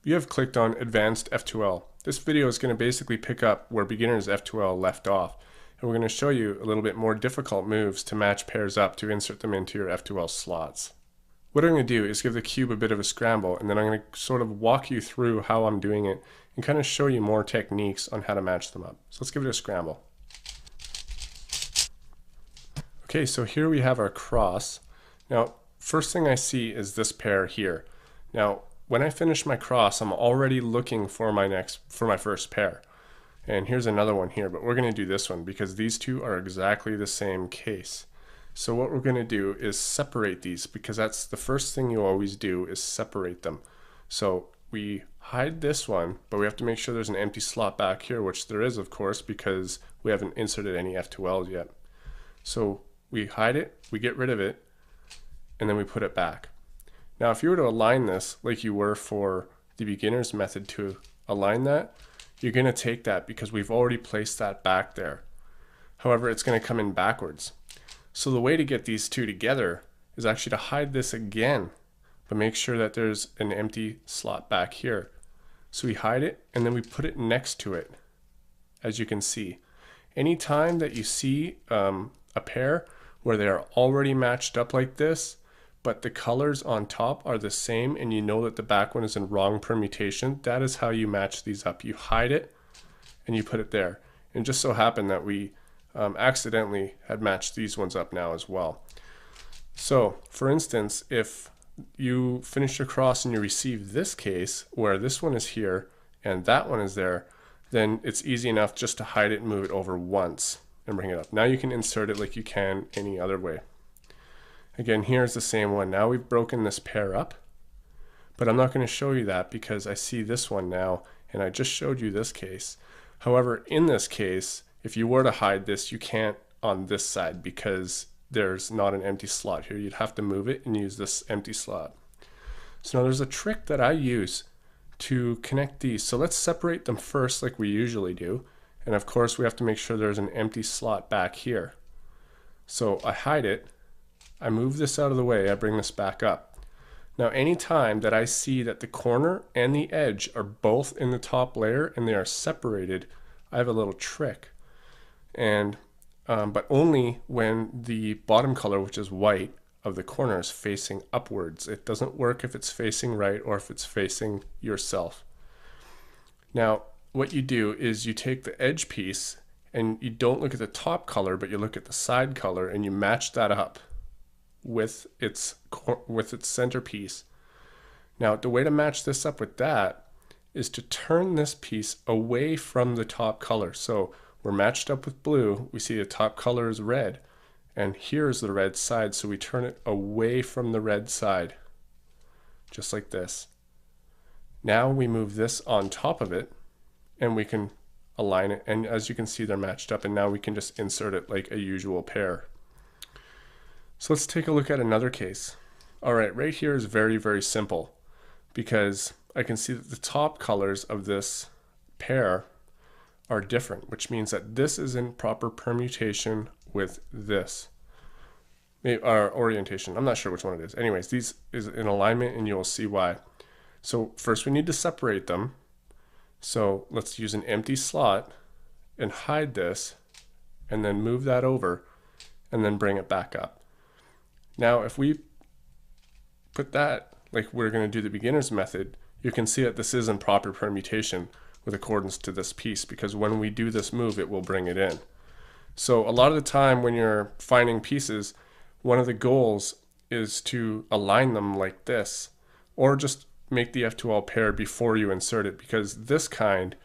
You have clicked on Advanced F2L. This video is going to basically pick up where beginners F2L left off, and we're going to show you a little bit more difficult moves to match pairs up to insert them into your F2L slots. What I'm going to do is give the cube a bit of a scramble, and then I'm going to sort of walk you through how I'm doing it and kind of show you more techniques on how to match them up. So let's give it a scramble. Okay, so here we have our cross. Now, first thing I see is this pair here. Now, when I finish my cross, I'm already looking for my first pair. And here's another one here, but we're going to do this one because these two are exactly the same case. So what we're going to do is separate these, because that's the first thing you always do, is separate them. So we hide this one, but we have to make sure there's an empty slot back here, which there is, of course, because we haven't inserted any F2Ls yet. So we hide it, we get rid of it, and then we put it back. Now, if you were to align this like you were for the beginner's method to align that, you're going to take that because we've already placed that back there. However, it's going to come in backwards. So the way to get these two together is actually to hide this again, but make sure that there's an empty slot back here. So we hide it and then we put it next to it, as you can see. Anytime that you see a pair where they are already matched up like this, but the colors on top are the same and you know that the back one is in wrong permutation, that is how you match these up. You hide it and you put it there. And it just so happened that we accidentally had matched these ones up now as well. So for instance, if you finish your cross and you receive this case where this one is here and that one is there, then it's easy enough just to hide it and move it over once and bring it up. Now you can insert it like you can any other way. Again, here's the same one. Now we've broken this pair up, but I'm not going to show you that because I see this one now and I just showed you this case. However, in this case, if you were to hide this, you can't on this side because there's not an empty slot here. You'd have to move it and use this empty slot. So now there's a trick that I use to connect these. So let's separate them first like we usually do. And of course, we have to make sure there's an empty slot back here. So I hide it. I move this out of the way, I bring this back up. Now anytime that I see that the corner and the edge are both in the top layer and they are separated, I have a little trick. And but only when the bottom color, which is white, of the corner is facing upwards. It doesn't work if it's facing right or if it's facing yourself. Now what you do is you take the edge piece and you don't look at the top color, but you look at the side color and you match that up with its centerpiece. Now the way to match this up with that is to turn this piece away from the top color. So we're matched up with blue, we see the top color is red, and here's the red side, so we turn it away from the red side, just like this. Now we move this on top of it and we can align it, and as you can see they're matched up, and now we can just insert it like a usual pair. So let's take a look at another case. Alright, right here is very, very simple because I can see that the top colors of this pair are different, which means that this is in proper permutation with this. Or orientation, I'm not sure which one it is. Anyways, these is in alignment and you'll see why. So first we need to separate them. So let's use an empty slot and hide this and then move that over and then bring it back up. Now if we put that like we're going to do the beginner's method, you can see that this is in proper permutation with accordance to this piece, because when we do this move it will bring it in. So a lot of the time when you're finding pieces, one of the goals is to align them like this, or just make the F2L pair before you insert it, because this kind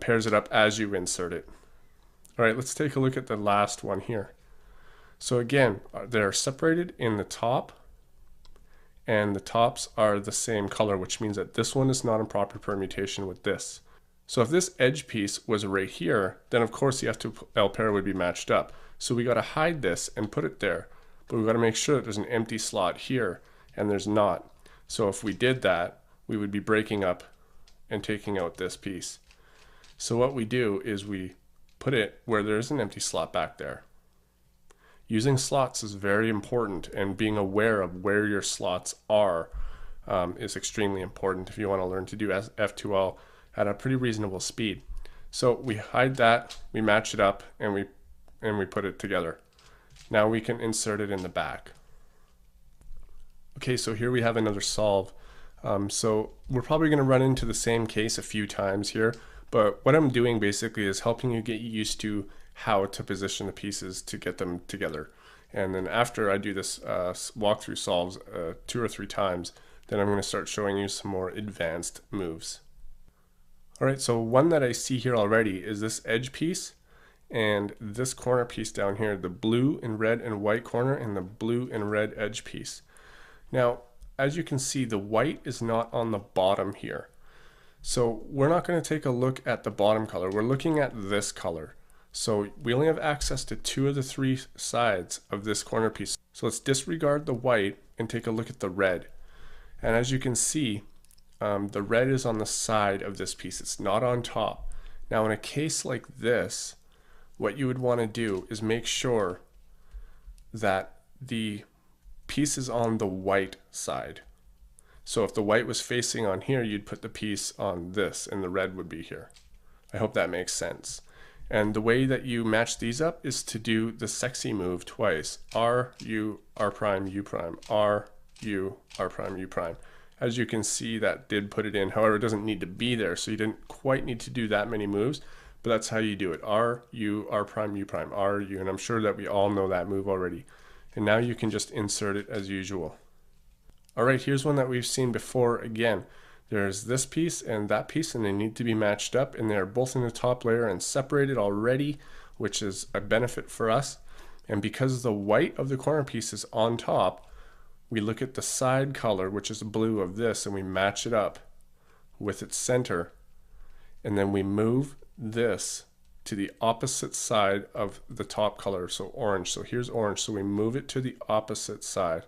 pairs it up as you insert it. Alright, let's take a look at the last one here. So again, they're separated in the top, and the tops are the same color, which means that this one is not in proper permutation with this. So if this edge piece was right here, then of course the F2L pair would be matched up. So we got to hide this and put it there, but we got to make sure that there's an empty slot here, and there's not. So if we did that, we would be breaking up and taking out this piece. So what we do is we put it where there's an empty slot back there. Using slots is very important, and being aware of where your slots are is extremely important if you want to learn to do F2L at a pretty reasonable speed. So we hide that, we match it up, and we put it together. Now we can insert it in the back. Okay, so here we have another solve. So we're probably going to run into the same case a few times here, but what I'm doing basically is helping you get used to how to position the pieces to get them together. And then after I do this walkthrough solves 2 or 3 times, then I'm going to start showing you some more advanced moves. Alright, so one that I see here already is this edge piece and this corner piece down here, the blue and red and white corner and the blue and red edge piece. Now, as you can see, the white is not on the bottom here. So we're not going to take a look at the bottom color. We're looking at this color. So we only have access to 2 of the 3 sides of this corner piece. So let's disregard the white and take a look at the red. And as you can see, the red is on the side of this piece. It's not on top. Now in a case like this, what you would want to do is make sure that the piece is on the white side. So if the white was facing on here, you'd put the piece on this and the red would be here. I hope that makes sense. And the way that you match these up is to do the sexy move twice. R, U, R prime, U prime, R, U, R prime, U prime. As you can see, that did put it in. However, it doesn't need to be there, so you didn't quite need to do that many moves, but that's how you do it. R, U, R prime, U prime, R, U, and I'm sure that we all know that move already. And now you can just insert it as usual. All right, here's one that we've seen before again. There's this piece and that piece, and they need to be matched up, and they're both in the top layer and separated already, which is a benefit for us. And because the white of the corner piece is on top, we look at the side color, which is blue of this, and we match it up with its center, and then we move this to the opposite side of the top color, so orange. So here's orange, so we move it to the opposite side,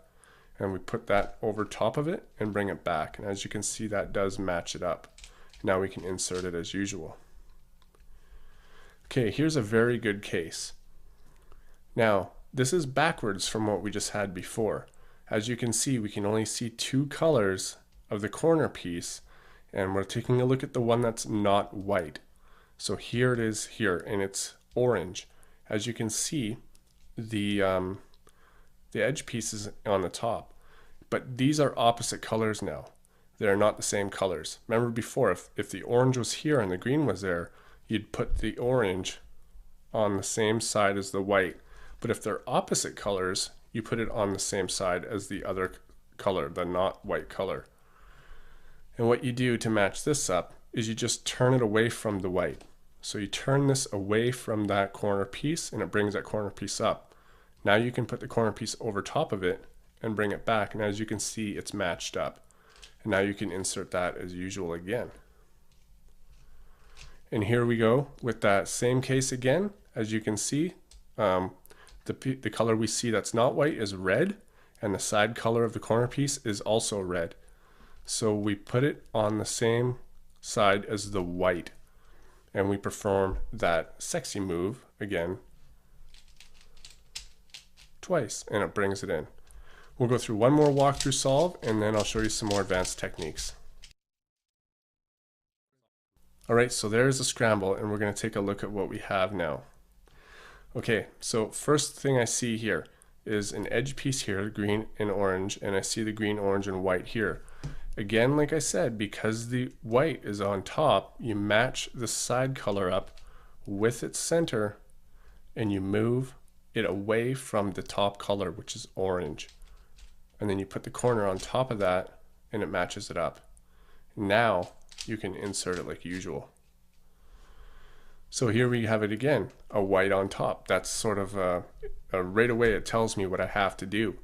and we put that over top of it and bring it back. And as you can see, that does match it up. Now we can insert it as usual. Okay, here's a very good case. Now, this is backwards from what we just had before. As you can see, we can only see 2 colors of the corner piece, and we're taking a look at the one that's not white. So here it is here, and it's orange. As you can see, the edge piece is on the top, but these are opposite colors now. They're not the same colors. Remember before, if the orange was here and the green was there, you'd put the orange on the same side as the white. But if they're opposite colors, you put it on the same side as the other color, the not white color. And what you do to match this up is you just turn it away from the white. So you turn this away from that corner piece and it brings that corner piece up. Now you can put the corner piece over top of it and bring it back, and as you can see, it's matched up. And now you can insert that as usual again. And here we go with that same case again. As you can see, the color we see that's not white is red, and the side color of the corner piece is also red. So we put it on the same side as the white, and we perform that sexy move again twice, and it brings it in. We'll go through one more walkthrough solve, and then I'll show you some more advanced techniques. Alright, so there's a scramble, and we're going to take a look at what we have now. Okay, so first thing I see here is an edge piece here, green and orange, and I see the green, orange, and white here. Again, like I said, because the white is on top, you match the side color up with its center, and you move it away from the top color, which is orange. And then you put the corner on top of that, and it matches it up. Now you can insert it like usual. So here we have it again, a white on top. That's sort of right away it tells me what I have to do.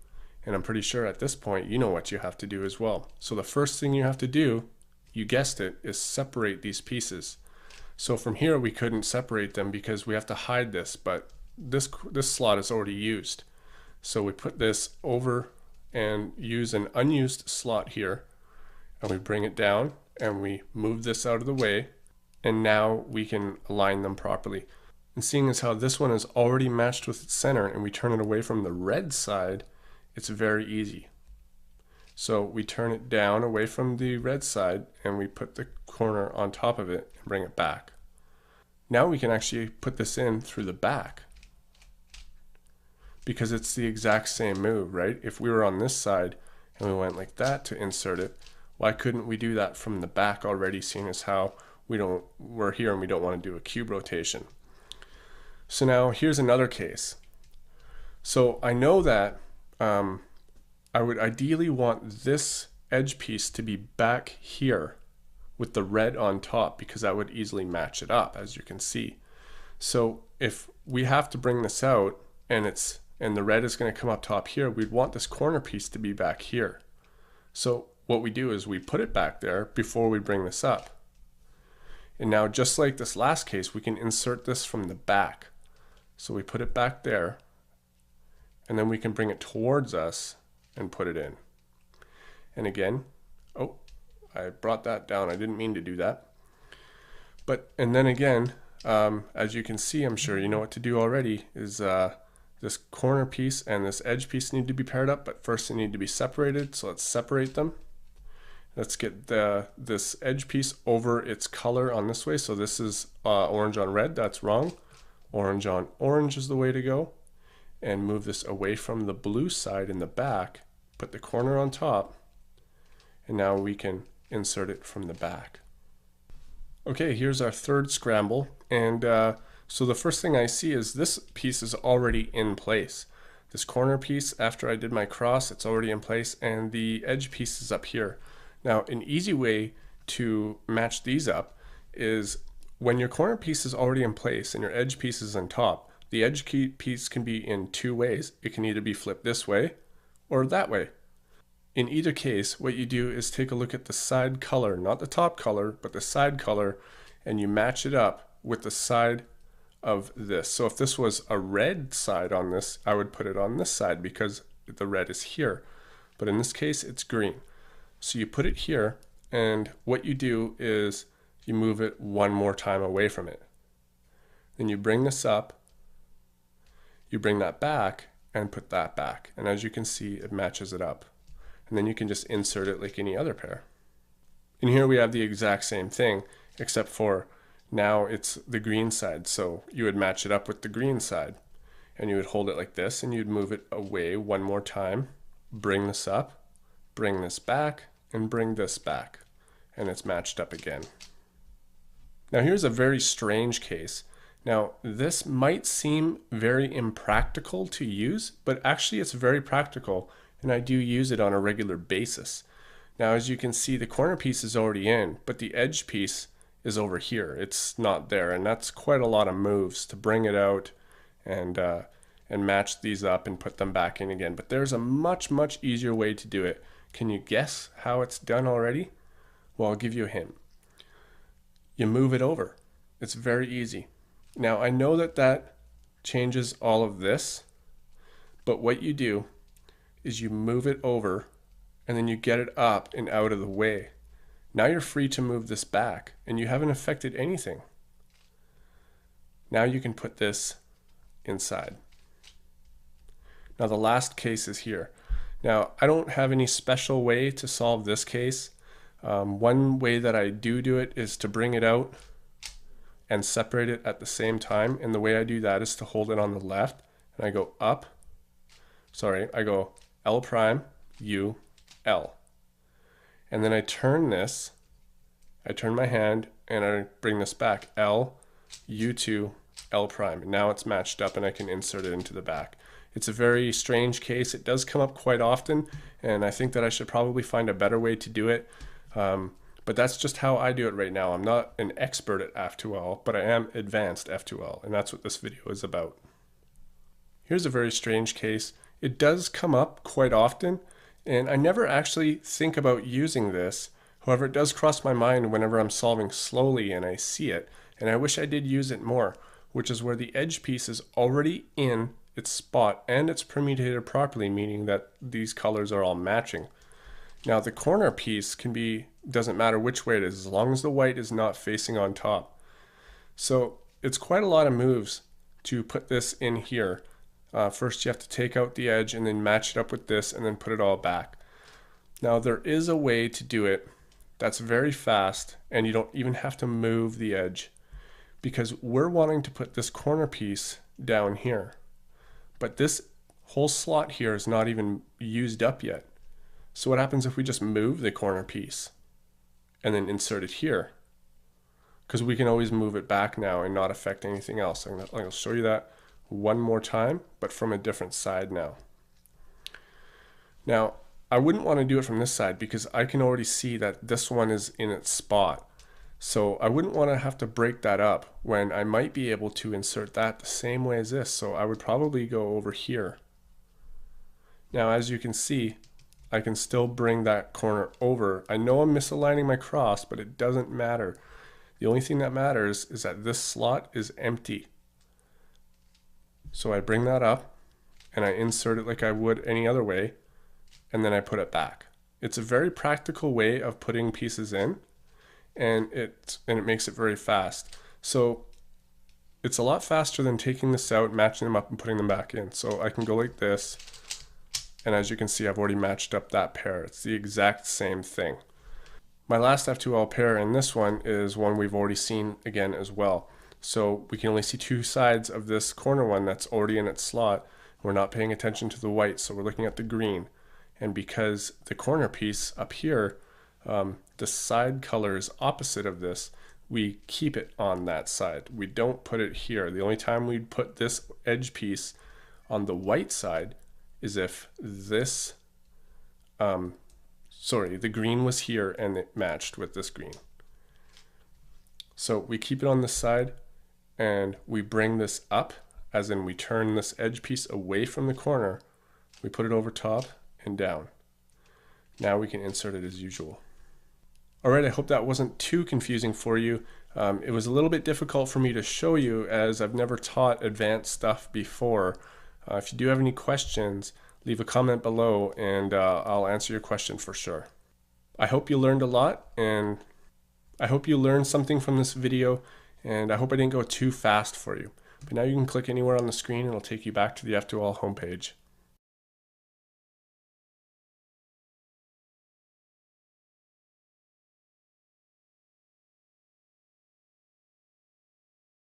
And I'm pretty sure at this point you know what you have to do as well. So the first thing you have to do, you guessed it, is separate these pieces. So from here we couldn't separate them because we have to hide this, but this slot is already used. So we put this over and use an unused slot here, and we bring it down and we move this out of the way, and now we can align them properly. And seeing as how this one is already matched with its center and we turn it away from the red side, it's very easy. So we turn it down away from the red side and we put the corner on top of it and bring it back. Now we can actually put this in through the back because it's the exact same move, right? If we were on this side and we went like that to insert it, why couldn't we do that from the back already, seeing as how we're here and we don't want to do a cube rotation? So now here's another case. So I know that I would ideally want this edge piece to be back here with the red on top because that would easily match it up, as you can see. So if we have to bring this out and the red is going to come up top here, we'd want this corner piece to be back here. So what we do is we put it back there before we bring this up. And now, just like this last case, we can insert this from the back. So we put it back there, and then we can bring it towards us and put it in. And again, oh, I brought that down. I didn't mean to do that. And then again, as you can see, I'm sure you know what to do already, is this corner piece and this edge piece need to be paired up, but first they need to be separated. So let's separate them. Let's get this edge piece over its color on this way. So this is orange on red. That's wrong. Orange on orange is the way to go. And move this away from the blue side in the back. Put the corner on top. And now we can insert it from the back. Okay, here's our third scramble. And so the first thing I see is this piece is already in place. This corner piece, after I did my cross, it's already in place. And the edge piece is up here. Now, an easy way to match these up is when your corner piece is already in place and your edge piece is on top, the edge piece can be in two ways. It can either be flipped this way or that way. In either case, what you do is take a look at the side color, not the top color, but the side color, and you match it up with the side of this. So if this was a red side on this, I would put it on this side because the red is here. But in this case, it's green. So you put it here, and what you do is you move it one more time away from it. Then you bring this up, you bring that back, and put that back. And as you can see, it matches it up. And then you can just insert it like any other pair. And here we have the exact same thing, except for now it's the green side. So you would match it up with the green side. And you would hold it like this, and you'd move it away one more time, bring this up, bring this back, and bring this back, and it's matched up again. Now here's a very strange case. Now this might seem very impractical to use, but actually it's very practical, and I do use it on a regular basis. Now as you can see, the corner piece is already in, but the edge piece is over here. It's not there, and that's quite a lot of moves to bring it out and match these up and put them back in again. But there's a much easier way to do it. Can you guess how it's done already? Well, I'll give you a hint. You move it over. It's very easy. Now, I know that changes all of this, but what you do is you move it over and then you get it up and out of the way. Now you're free to move this back and you haven't affected anything. Now you can put this inside. Now the last case is here. Now, I don't have any special way to solve this case. One way that I do it is to bring it out and separate it at the same time. And the way I do that is to hold it on the left and I go up. I go L prime, U, L. And then I turn this, I turn my hand and I bring this back, L, U2, L prime. And now it's matched up and I can insert it into the back. It's a very strange case. It does come up quite often, and I think that I should probably find a better way to do it. But that's just how I do it right now. I'm not an expert at F2L, but I am advanced F2L, and that's what this video is about. Here's a very strange case. It does come up quite often, and I never actually think about using this. However, it does cross my mind whenever I'm solving slowly and I see it, and I wish I did use it more, which is where the edge piece is already in its spot and it's permutated properly, meaning that these colors are all matching. Now the corner piece doesn't matter which way it is, as long as the white is not facing on top. So it's quite a lot of moves to put this in here. First you have to take out the edge and then match it up with this and then put it all back. Now there is a way to do it that's very fast and you don't even have to move the edge, because we're wanting to put this corner piece down here. But this whole slot here is not even used up yet. So what happens if we just move the corner piece and then insert it here? Because we can always move it back now and not affect anything else. I'm going to show you that one more time, but from a different side now. Now, I wouldn't want to do it from this side because I can already see that this one is in its spot. So I wouldn't want to have to break that up when I might be able to insert that the same way as this. So I would probably go over here. Now, as you can see, I can still bring that corner over. I know I'm misaligning my cross, but it doesn't matter. The only thing that matters is that this slot is empty. So I bring that up and I insert it like I would any other way, and then I put it back. It's a very practical way of putting pieces in, and it makes it very fast. So it's a lot faster than taking this out, matching them up and putting them back in. So I can go like this, and as you can see, I've already matched up that pair. It's the exact same thing. My last F2L pair in this one is one we've already seen again as well. So we can only see two sides of this corner one that's already in its slot. We're not paying attention to the white, so we're looking at the green. And because the corner piece up here, the side color is opposite of this, we keep it on that side. We don't put it here. The only time we'd put this edge piece on the white side is if this, the green was here and it matched with this green. So we keep it on this side and we bring this up, as in we turn this edge piece away from the corner, we put it over top and down. Now we can insert it as usual. Alright, I hope that wasn't too confusing for you. It was a little bit difficult for me to show you as I've never taught advanced stuff before. If you do have any questions, leave a comment below and I'll answer your question for sure. I hope you learned a lot, and I hope you learned something from this video, and I hope I didn't go too fast for you. But now you can click anywhere on the screen and it'll take you back to the F2L homepage.